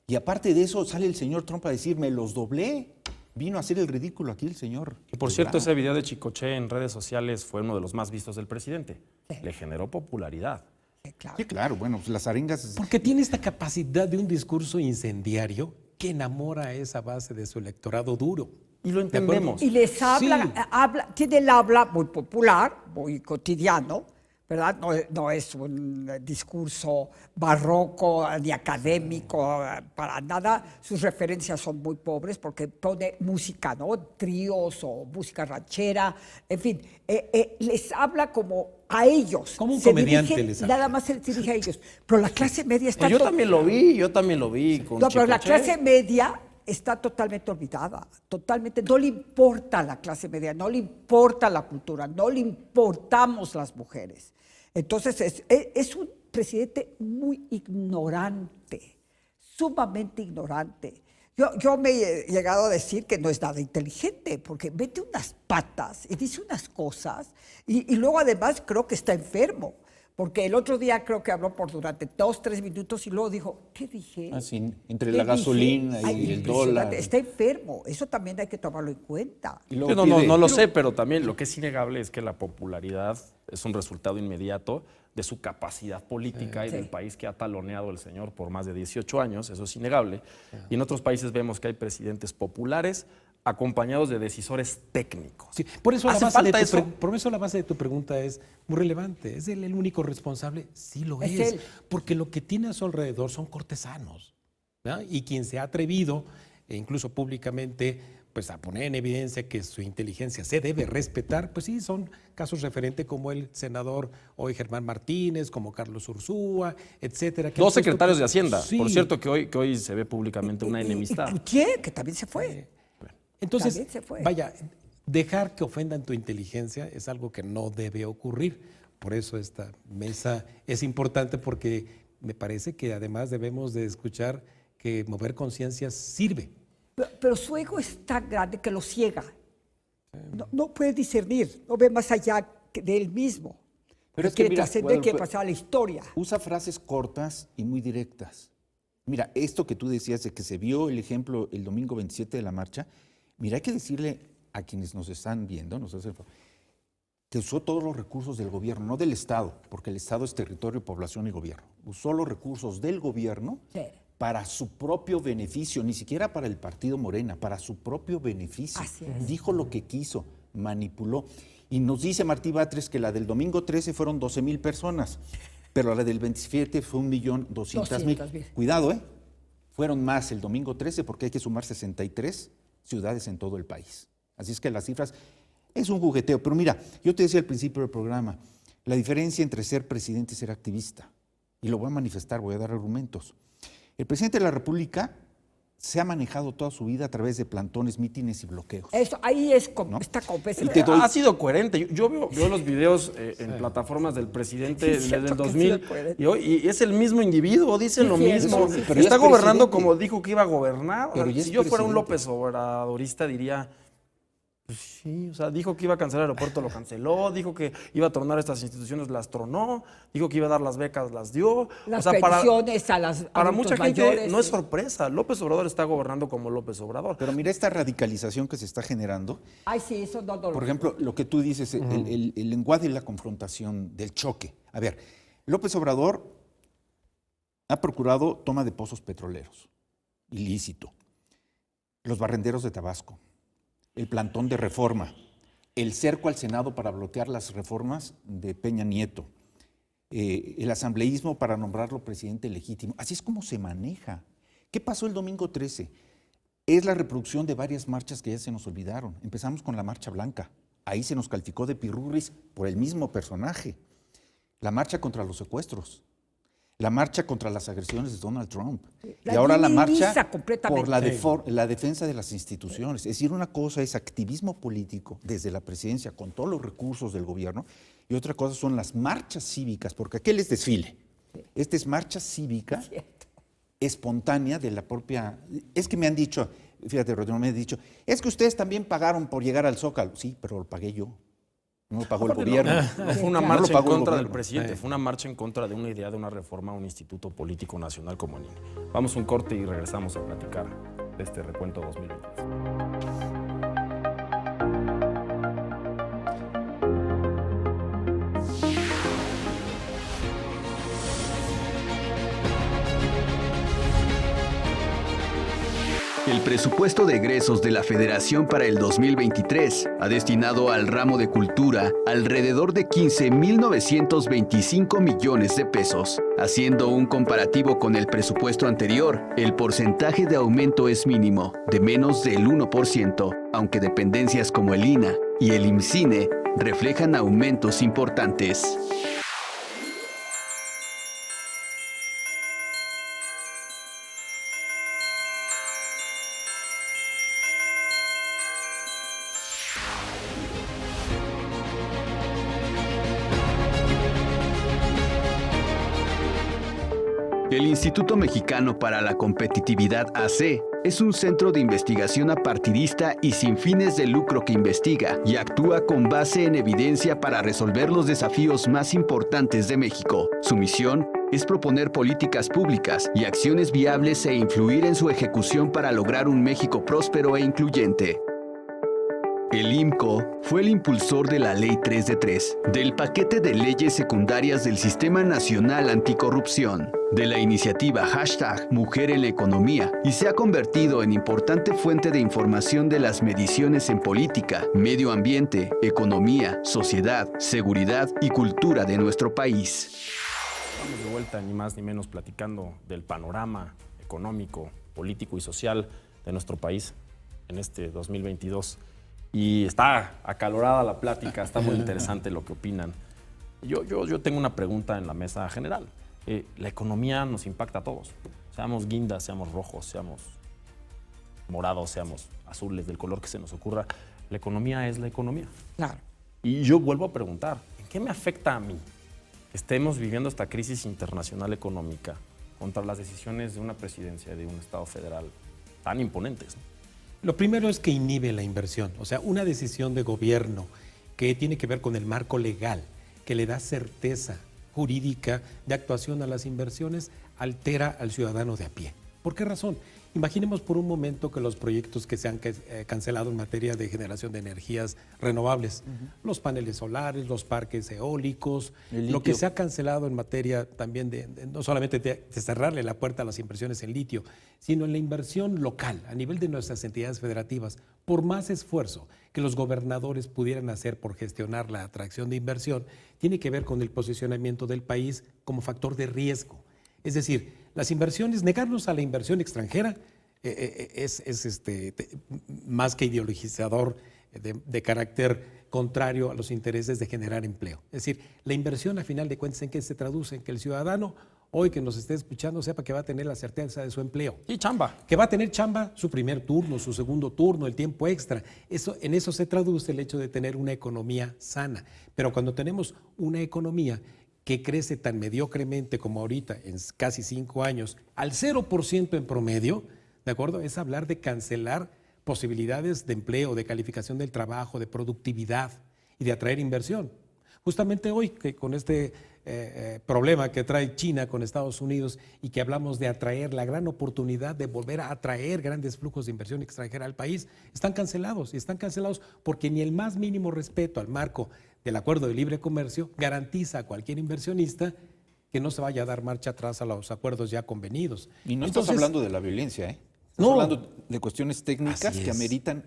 Y aparte de eso, sale el señor Trump a decir, me los doblé. Vino a hacer el ridículo aquí el señor. Y por cierto, ese video de Chicoché en redes sociales fue uno de los más vistos del presidente. Sí. Le generó popularidad. Sí, claro. Sí, claro, bueno, pues las arengas... Porque tiene esta capacidad de un discurso incendiario que enamora a esa base de su electorado duro. Y lo ¿De acuerdo? entendemos. Y les habla, tiene el habla muy popular, muy cotidiano, ¿verdad? No es un discurso barroco ni académico, para nada. Sus referencias son muy pobres porque pone música, ¿no? Tríos o música ranchera, en fin. Les habla como a ellos. Como un Se comediante dirige, les habla. nada más se dirige a ellos. Pero la clase media está... Yo también lo vi con No, pero la Chicoché. clase media está totalmente olvidada, totalmente, no le importa la clase media, no le importa la cultura, no le importamos las mujeres. Entonces es un presidente muy ignorante, sumamente ignorante. Yo me he llegado a decir que no es nada inteligente, porque mete unas patas y dice unas cosas, y luego además creo que está enfermo. Porque el otro día creo que habló durante 2-3 minutos y luego dijo, ¿qué dije? Así, entre ¿Qué la dije? gasolina y Ay, el impresionante. dólar. Está enfermo, eso también hay que tomarlo en cuenta. Y luego Yo no pide- lo sé, pero también lo que es innegable es que la popularidad es un resultado inmediato de su capacidad política y Sí. del país que ha taloneado el señor por más de 18 años, eso es innegable. Y en otros países vemos que hay presidentes populares acompañados de decisores técnicos. Sí, por eso la ¿Hace base falta de eso? por eso la base de tu pregunta es muy relevante. ¿Es él el único responsable? Sí lo Es es. él. Porque lo que tiene a su alrededor son cortesanos. ¿verdad? Y quien se ha atrevido, e incluso públicamente, pues a poner en evidencia que su inteligencia se debe respetar, pues sí, son casos referentes como el senador hoy Germán Martínez, como Carlos Ursúa, etcétera. que han Dos puesto- secretarios de Hacienda. Sí. Por cierto, que hoy se ve públicamente una Y enemistad. Cloutier, que también se fue. Entonces, También se fue. vaya, dejar que ofendan tu inteligencia es algo que no debe ocurrir. Por eso esta mesa es importante porque me parece que además debemos de escuchar que mover conciencias sirve. Pero su ego es tan grande que lo ciega. No puede discernir, no ve más allá de él mismo. Pero es que quiere mira, trascender, quiere Guadalupe, pasar a la historia. Usa frases cortas y muy directas. Mira, esto que tú decías de que se vio el ejemplo el domingo 27 de la marcha, mira, hay que decirle a quienes nos están viendo, que usó todos los recursos del gobierno, no del Estado, porque el Estado es territorio, población y gobierno. Usó los recursos del gobierno Sí. para su propio beneficio, ni siquiera para el partido Morena, para su propio beneficio. Así es. Dijo lo que quiso, manipuló. Y nos dice Martí Batres que la del domingo 13 fueron 12,000 personas, pero la del 27 fue 1,200,000. 200,000. Cuidado, ¿eh? Fueron más el domingo 13 porque hay que sumar 63 ciudades en todo el país. Así es que las cifras es un jugueteo. Pero mira, yo te decía al principio del programa, la diferencia entre ser presidente y ser activista. Y lo voy a manifestar, voy a dar argumentos. El presidente de la República se ha manejado toda su vida a través de plantones, mítines y bloqueos. Eso, ahí es ¿No? está Y te doy- Ha sido coherente. Yo veo los videos en plataformas del presidente Sí, desde cierto el que ha 2000 sido coherente. y es el mismo individuo, dicen Sí, lo sí, mismo. sí, sí, pero ya Está es gobernando presidente. como dijo que iba a gobernar. Pero ya Si es yo fuera un presidente. López Obradorista diría, pues sí, o sea, dijo que iba a cancelar el aeropuerto, lo canceló, dijo que iba a tronar estas instituciones, las tronó, dijo que iba a dar las becas, las dio. las o sea, pensiones a las para adultos mucha gente mayores, no es sí. sorpresa. López Obrador está gobernando como López Obrador. Pero mira esta radicalización que se está generando. Ay, sí, eso no lo... Por ejemplo, lo que tú dices, el lenguaje de la confrontación, del choque. A ver, López Obrador ha procurado toma de pozos petroleros, ilícito, los barrenderos de Tabasco, el plantón de reforma, el cerco al Senado para bloquear las reformas de Peña Nieto, el asambleísmo para nombrarlo presidente legítimo. Así es como se maneja. ¿Qué pasó el domingo 13? Es la reproducción de varias marchas que ya se nos olvidaron. Empezamos con la Marcha Blanca. Ahí se nos calificó de pirurris por el mismo personaje. La marcha contra los secuestros. La marcha contra las agresiones de Donald Trump. La Y ahora la minimiza marcha completamente. por la defensa de las instituciones. Es decir, una cosa es activismo político desde la presidencia con todos los recursos del gobierno y otra cosa son las marchas cívicas, porque aquel es desfile. Esta es marcha cívica espontánea de la propia... Es que me han dicho, fíjate, Rodrigo, me han dicho, es que ustedes también pagaron por llegar al Zócalo. Sí, pero lo pagué yo. No lo pagó el gobierno. No fue una No marcha lo en pagó el contra del gobierno. presidente, fue una marcha en contra de una idea de una reforma a un instituto político nacional como el INE. Vamos a un corte y regresamos a platicar de este recuento 2023. El presupuesto de egresos de la Federación para el 2023 ha destinado al ramo de cultura alrededor de 15,925 millones de pesos. Haciendo un comparativo con el presupuesto anterior, el porcentaje de aumento es mínimo, de menos del 1%, aunque dependencias como el INAH y el IMCINE reflejan aumentos importantes. El Instituto Mexicano para la Competitividad AC es un centro de investigación apartidista y sin fines de lucro que investiga y actúa con base en evidencia para resolver los desafíos más importantes de México. Su misión es proponer políticas públicas y acciones viables e influir en su ejecución para lograr un México próspero e incluyente. El IMCO fue el impulsor de la Ley 3 de 3, del paquete de leyes secundarias del Sistema Nacional Anticorrupción, de la iniciativa #Mujer en la Economía y se ha convertido en importante fuente de información de las mediciones en política, medio ambiente, economía, sociedad, seguridad y cultura de nuestro país. Estamos de vuelta, ni más ni menos, platicando del panorama económico, político y social de nuestro país en este 2022. Y está acalorada la plática, está muy interesante lo que opinan. Yo tengo una pregunta en la mesa general. La economía nos impacta a todos. Seamos guindas, seamos rojos, seamos morados, seamos azules, del color que se nos ocurra. La economía es la economía. Claro. Y yo vuelvo a preguntar, ¿en qué me afecta a mí que estemos viviendo esta crisis internacional económica contra las decisiones de una presidencia, de un Estado federal tan imponentes, ¿no? Lo primero es que inhibe la inversión, o sea, una decisión de gobierno que tiene que ver con el marco legal, que le da certeza jurídica de actuación a las inversiones, altera al ciudadano de a pie. ¿Por qué razón? Imaginemos por un momento que los proyectos que se han cancelado en materia de generación de energías renovables, los paneles solares, los parques eólicos, lo que se ha cancelado en materia también de no solamente de cerrarle la puerta a las inversiones en litio, sino en la inversión local, a nivel de nuestras entidades federativas. Por más esfuerzo que los gobernadores pudieran hacer por gestionar la atracción de inversión, tiene que ver con el posicionamiento del país como factor de riesgo. Es decir, las inversiones, negarnos a la inversión extranjera es más que ideologizador de carácter contrario a los intereses de generar empleo. Es decir, la inversión a final de cuentas, ¿en qué se traduce? En que el ciudadano hoy que nos esté escuchando sepa que va a tener la certeza de su empleo. Y chamba. Que va a tener chamba su primer turno, su segundo turno, el tiempo extra. En eso se traduce el hecho de tener una economía sana. Pero cuando tenemos una economía que crece tan mediocremente como ahorita, en casi 5 años, al 0% en promedio, ¿de acuerdo? Es hablar de cancelar posibilidades de empleo, de calificación del trabajo, de productividad y de atraer inversión. Justamente hoy, que con este problema que trae China con Estados Unidos y que hablamos de atraer la gran oportunidad de volver a atraer grandes flujos de inversión extranjera al país, están cancelados. Y están cancelados porque ni el más mínimo respeto al marco del Acuerdo de Libre Comercio garantiza a cualquier inversionista que no se vaya a dar marcha atrás a los acuerdos ya convenidos. Y no estás hablando de la violencia, ¿eh? Estás No. hablando de cuestiones técnicas Así que es. ameritan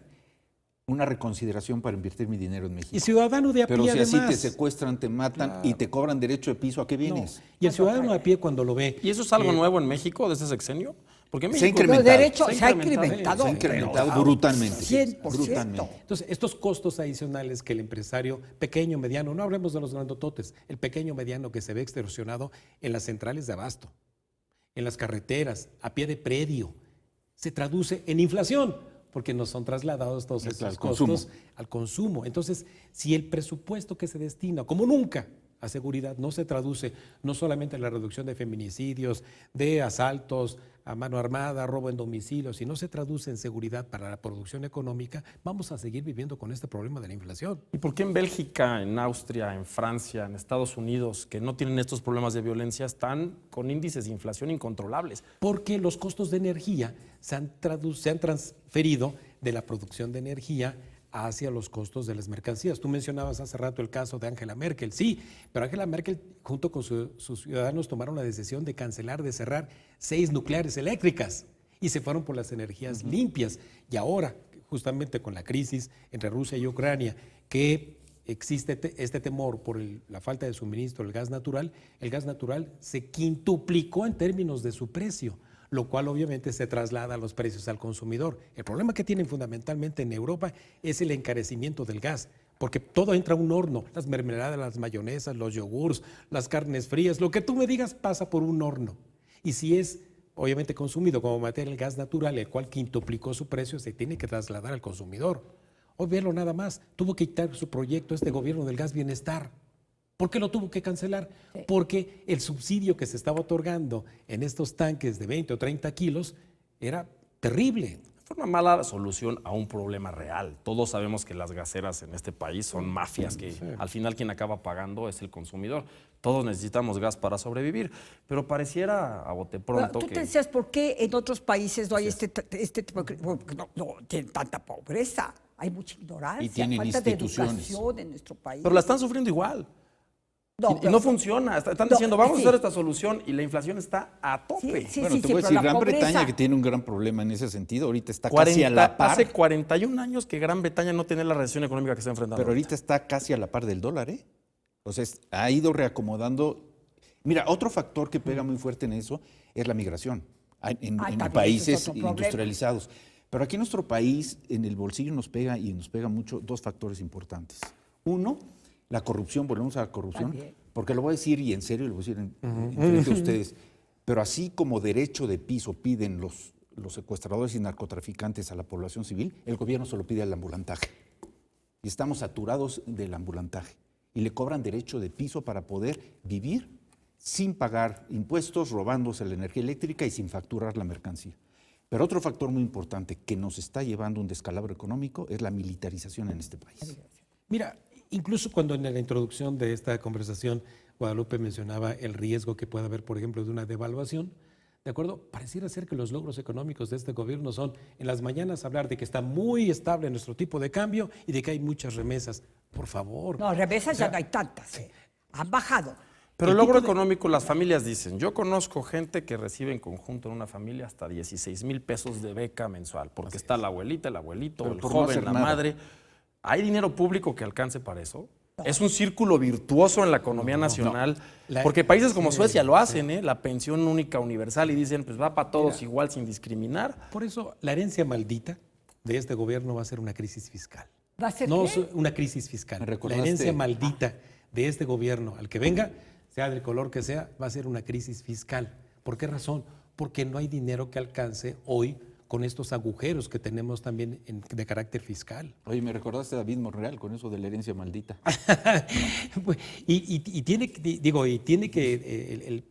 una reconsideración para invertir mi dinero en México. Y ciudadano de a pie, Pero si así además. te secuestran, te matan y te cobran derecho de piso, ¿a qué vienes? Y el ciudadano a pie cuando lo ve. ¿Y eso es algo nuevo en México de ese sexenio? Porque en Se ha México incrementado. Los derechos se ha incrementado. Se ha incrementado pero, brutalmente. 100%. Brutalmente. Entonces, estos costos adicionales que el empresario pequeño, mediano, no hablemos de los grandototes, el pequeño, mediano que se ve extorsionado en las centrales de abasto, en las carreteras, a pie de predio, se traduce en inflación, porque nos son trasladados todos estos al costos consumo. al consumo. Entonces, si el presupuesto que se destina, como nunca, a seguridad no se traduce no solamente en la reducción de feminicidios, de asaltos a mano armada, robo en domicilio, si no se traduce en seguridad para la producción económica, vamos a seguir viviendo con este problema de la inflación. ¿Y por qué en Bélgica, en Austria, en Francia, en Estados Unidos, que no tienen estos problemas de violencia, están con índices de inflación incontrolables? Porque los costos de energía se han transferido de la producción de energía hacia los costos de las mercancías. Tú mencionabas hace rato el caso de Angela Merkel, sí, pero Angela Merkel junto con sus ciudadanos tomaron la decisión de cancelar, de cerrar 6 nucleares eléctricas y se fueron por las energías limpias. Y ahora, justamente con la crisis entre Rusia y Ucrania, que existe este temor por la falta de suministro del gas natural, el gas natural se quintuplicó en términos de su precio, lo cual obviamente se traslada a los precios al consumidor. El problema que tienen fundamentalmente en Europa es el encarecimiento del gas, porque todo entra a un horno, las mermeladas, las mayonesas, los yogures, las carnes frías, lo que tú me digas pasa por un horno. Y si es obviamente consumido como materia el gas natural, el cual quintuplicó su precio, se tiene que trasladar al consumidor. Hoy verlo nada más, tuvo que quitar su proyecto este gobierno del gas bienestar. ¿Por qué lo tuvo que cancelar? Sí. Porque el subsidio que se estaba otorgando en estos tanques de 20 o 30 kilos era terrible. Fue una mala solución a un problema real. Todos sabemos que las gaseras en este país son mafias que al final quien acaba pagando es el consumidor. Todos necesitamos gas para sobrevivir, pero pareciera a bote pronto Tú te decías, ¿por qué en otros países no hay este tipo de... Porque no tienen tanta pobreza, hay mucha ignorancia, y tienen falta de instituciones educación en nuestro país. Pero la están sufriendo igual. Y no funciona. Están diciendo, vamos a hacer esta solución y la inflación está a tope. Bueno, te voy a decir, Gran Bretaña, que tiene un gran problema en ese sentido, ahorita está casi a la par. Hace 41 años que Gran Bretaña no tiene la recesión económica que está enfrentando. Pero ahorita está casi a la par del dólar, ¿eh? Entonces, ha ido reacomodando. Mira, otro factor que pega muy fuerte en eso es la migración en países industrializados. Pero aquí en nuestro país, en el bolsillo nos pega mucho 2 factores importantes. Uno, la corrupción, volvemos a la corrupción, porque lo voy a decir y en serio, lo voy a decir frente a ustedes, pero así como derecho de piso piden los secuestradores y narcotraficantes a la población civil, el gobierno se lo pide al ambulantaje. Y estamos saturados del ambulantaje. Y le cobran derecho de piso para poder vivir sin pagar impuestos, robándose la energía eléctrica y sin facturar la mercancía. Pero otro factor muy importante que nos está llevando a un descalabro económico es la militarización en este país. Mira, incluso cuando en la introducción de esta conversación Guadalupe mencionaba el riesgo que puede haber, por ejemplo, de una devaluación, ¿de acuerdo? Pareciera ser que los logros económicos de este gobierno son en las mañanas hablar de que está muy estable nuestro tipo de cambio y de que hay muchas remesas. Por favor. No, remesas ya no hay tantas. Han bajado. Pero el logro económico, las familias dicen, yo conozco gente que recibe en conjunto en una familia hasta 16,000 pesos de beca mensual, porque está la abuelita, el abuelito, el joven, la madre. ¿Hay dinero público que alcance para eso? No. Es un círculo virtuoso en la economía nacional, porque países como Suecia lo hacen, la pensión única universal, y dicen, pues va para todos igual, sin discriminar. Por eso, la herencia maldita de este gobierno va a ser una crisis fiscal. ¿Va a ser no qué? una crisis fiscal. La herencia maldita de este gobierno, al que venga, sea del color que sea, va a ser una crisis fiscal. ¿Por qué razón? Porque no hay dinero que alcance hoy con estos agujeros que tenemos también de carácter fiscal. Oye, me recordaste a David Monreal con eso de la herencia maldita. y tiene que el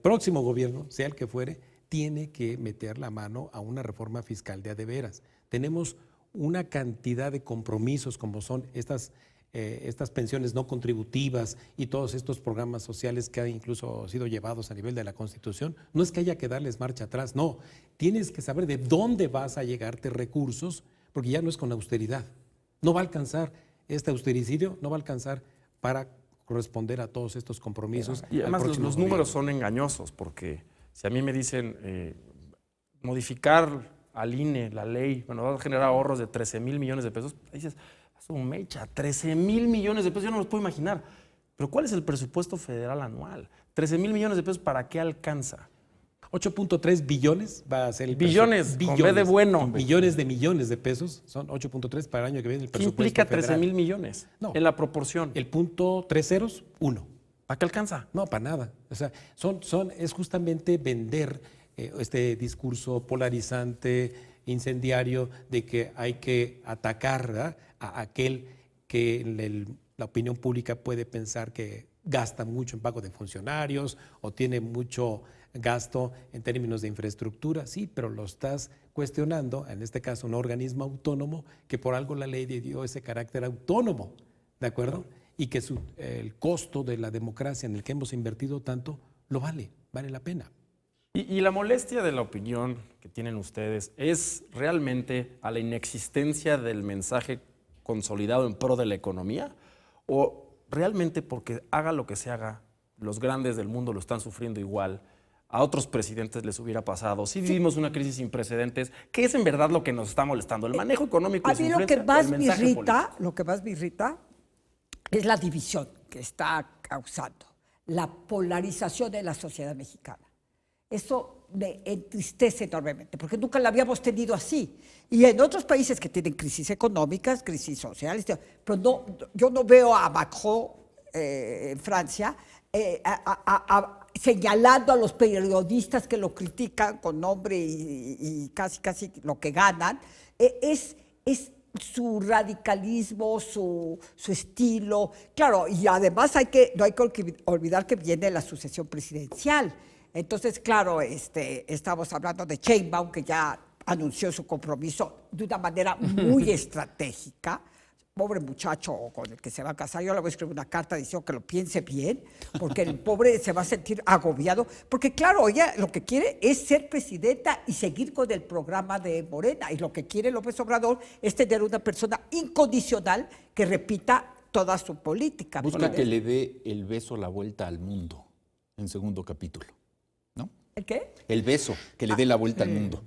próximo gobierno, sea el que fuere, tiene que meter la mano a una reforma fiscal de a de veras. Tenemos una cantidad de compromisos como son estas pensiones no contributivas y todos estos programas sociales que han incluso sido llevados a nivel de la Constitución. No es que haya que darles marcha atrás, no. Tienes que saber de dónde vas a llegarte recursos, porque ya no es con austeridad. No va a alcanzar este austericidio, no va a alcanzar para corresponder a todos estos compromisos. Y además los números son engañosos, porque si a mí me dicen modificar al INE, la ley, bueno, va a generar ahorros de 13,000 millones de pesos, dices, es un mecha, 13,000 millones de pesos, yo no los puedo imaginar. Pero ¿cuál es el presupuesto federal anual? 13,000 millones de pesos, ¿para qué alcanza? 8.3 billones va a ser el billones, con B de bueno. Millones de pesos, son 8.3 para el año que viene el ¿Qué presupuesto implica federal. 13,000 millones? No. En la proporción. El punto 3 ceros, 1. ¿Para qué alcanza? No, para nada. O sea, es justamente vender este discurso polarizante, incendiario, de que hay que atacar, ¿verdad?, a aquel que la opinión pública puede pensar que gasta mucho en pago de funcionarios o tiene mucho gasto en términos de infraestructura. Sí, pero lo estás cuestionando, en este caso un organismo autónomo, que por algo la ley le dio ese carácter autónomo, ¿de acuerdo? Y que el costo de la democracia en el que hemos invertido tanto vale la pena. Y la molestia de la opinión que tienen ustedes es realmente a la inexistencia del mensaje consolidado en pro de la economía, o realmente porque haga lo que se haga, los grandes del mundo lo están sufriendo igual, a otros presidentes les hubiera pasado, si vivimos una crisis sin precedentes, ¿qué es en verdad lo que nos está molestando? ¿El manejo económico A de su mí lo que influencia o más el me mensaje irrita, político? lo que más me irrita es la división que está causando, la polarización de la sociedad mexicana. Eso me entristece enormemente, porque nunca la habíamos tenido así. Y en otros países que tienen crisis económicas, crisis sociales, pero yo no veo a Macron en Francia señalando a los periodistas que lo critican con nombre y casi lo que ganan. Es su radicalismo, su estilo. Claro, y además no hay que olvidar que viene la sucesión presidencial. Entonces, claro, estamos hablando de Sheinbaum, que ya anunció su compromiso de una manera muy estratégica. Pobre muchacho con el que se va a casar, yo le voy a escribir una carta diciendo que lo piense bien, porque el pobre se va a sentir agobiado, porque claro, ella lo que quiere es ser presidenta y seguir con el programa de Morena, y lo que quiere López Obrador es tener una persona incondicional que repita toda su política. Busca que le dé el beso la vuelta al mundo en segundo capítulo. ¿El qué? El beso, que le dé la vuelta al mundo.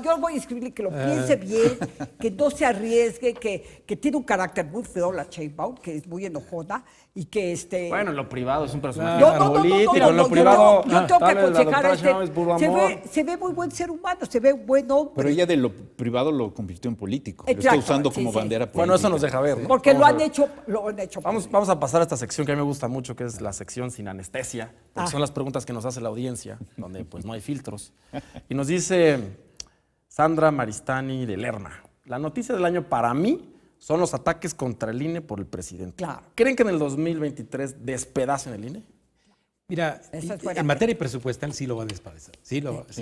Yo voy a escribirle que lo piense bien, que no se arriesgue, que tiene un carácter muy feo la Sheinbaum, que es muy enojona y que Bueno, en lo privado es un personaje político, en lo privado yo tengo que tal vez la aconsejar doctora Sheinbaum es puro amor. se ve muy buen ser humano, se ve buen hombre. Pero ella de lo privado lo convirtió en político. Lo está usando como bandera política. Bueno, eso nos deja ver, ¿no? Porque lo han ver. hecho. Vamos a pasar a esta sección que a mí me gusta mucho, que es la sección sin anestesia, porque son las preguntas que nos hace la audiencia, donde pues no hay filtros. Y nos dice Sandra Maristani de Lerma: la noticia del año para mí son los ataques contra el INE por el presidente. Claro. ¿Creen que en el 2023 despedacen el INE? Mira, en materia presupuestal sí lo va a despedazar. Sí, claro que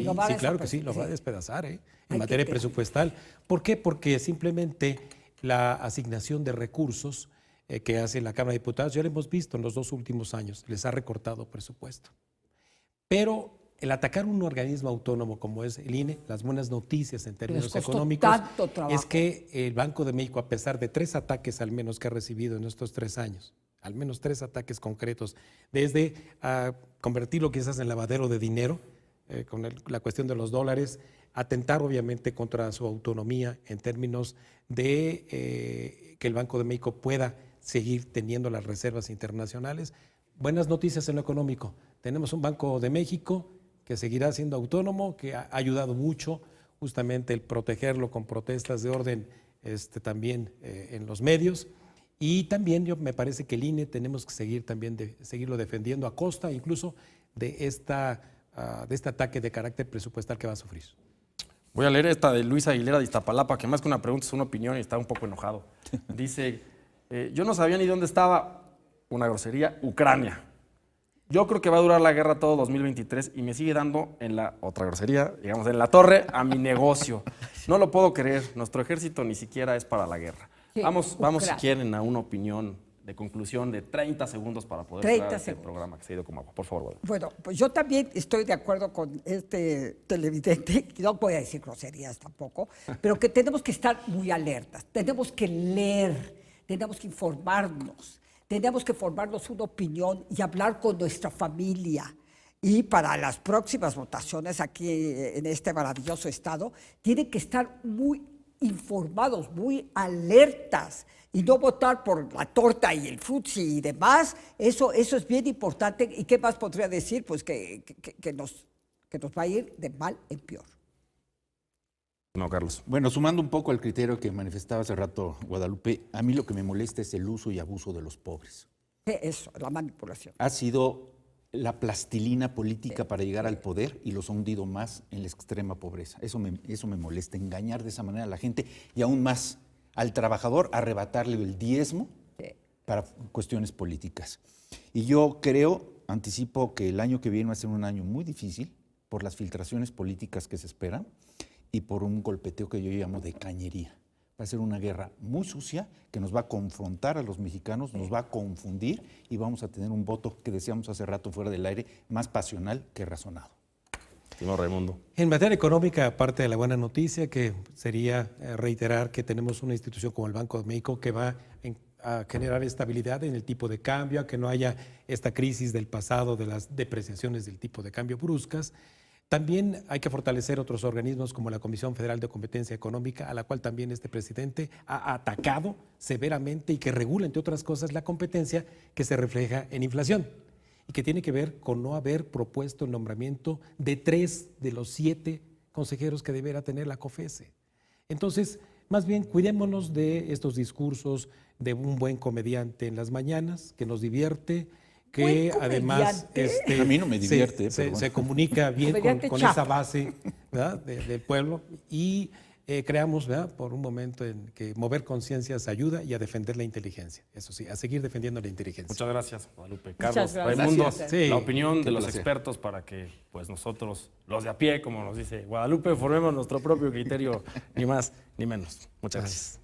sí, lo va a despedazar, en materia presupuestal. ¿Por qué? Porque simplemente la asignación de recursos que hace la Cámara de Diputados, ya lo hemos visto en los 2 últimos años, les ha recortado presupuesto. Pero el atacar un organismo autónomo como es el INE, las buenas noticias en términos económicos es que el Banco de México, a pesar de 3 ataques al menos que ha recibido en estos 3 años, al menos 3 ataques concretos, desde convertirlo quizás en lavadero de dinero, con la cuestión de los dólares, atentar obviamente contra su autonomía en términos de que el Banco de México pueda seguir teniendo las reservas internacionales. Buenas noticias en lo económico. Tenemos un Banco de México que seguirá siendo autónomo, que ha ayudado mucho justamente el protegerlo con protestas de orden también en los medios, Y también me parece que el INE tenemos que seguir también seguirlo defendiendo a costa incluso de este ataque de carácter presupuestal que va a sufrir. Voy a leer esta de Luis Aguilera de Iztapalapa, que más que una pregunta es una opinión y está un poco enojado. Dice, yo no sabía ni dónde estaba, una grosería, Ucrania. Yo creo que va a durar la guerra todo 2023 y me sigue dando en la otra grosería, digamos, en la torre a mi negocio. No lo puedo creer, nuestro ejército ni siquiera es para la guerra. Sí, Vamos si quieren a una opinión de conclusión de 30 segundos para poder cerrar este programa que se ha ido como agua. Por favor, Guadalupe. Bueno, pues yo también estoy de acuerdo con este televidente, no voy a decir groserías tampoco, pero que tenemos que estar muy alertas, tenemos que leer, tenemos que informarnos, tenemos que formarnos una opinión y hablar con nuestra familia. Y para las próximas votaciones aquí en este maravilloso estado, tienen que estar muy informados, muy alertas y no votar por la torta y el frutzi y demás. Eso es bien importante. ¿Y qué más podría decir? Pues que nos va a ir de mal en peor. No, Carlos. Bueno, sumando un poco al criterio que manifestaba hace rato Guadalupe, a mí lo que me molesta es el uso y abuso de los pobres. Eso, la manipulación. Ha sido la plastilina política para llegar al poder y los ha hundido más en la extrema pobreza. Eso me molesta, engañar de esa manera a la gente y aún más al trabajador, arrebatarle el diezmo para cuestiones políticas. Y yo anticipo que el año que viene va a ser un año muy difícil por las filtraciones políticas que se esperan y por un golpeteo que yo llamo de cañería. Va a ser una guerra muy sucia que nos va a confrontar a los mexicanos, nos va a confundir y vamos a tener un voto que decíamos hace rato fuera del aire, más pasional que razonado. Señor Raimundo. En materia económica, aparte de la buena noticia, que sería reiterar que tenemos una institución como el Banco de México que va a generar estabilidad en el tipo de cambio, a que no haya esta crisis del pasado de las depreciaciones del tipo de cambio bruscas. También hay que fortalecer otros organismos como la Comisión Federal de Competencia Económica, a la cual también este presidente ha atacado severamente y que regula, entre otras cosas, la competencia que se refleja en inflación y que tiene que ver con no haber propuesto el nombramiento de 3 de los 7 consejeros que deberá tener la COFESE. Entonces, más bien, cuidémonos de estos discursos de un buen comediante en las mañanas que nos divierte, que además a mí no me divierte, se comunica bien con esa base, ¿verdad? Del pueblo y creamos, ¿verdad? Por un momento en que mover conciencias ayuda y a defender la inteligencia, eso sí, a seguir defendiendo la inteligencia. Muchas gracias, Guadalupe. Muchas Carlos, gracias. Raimundo, Sí, la opinión de los placer. expertos para que pues nosotros, los de a pie, como nos dice Guadalupe, formemos nuestro propio criterio, ni más ni menos. Muchas gracias.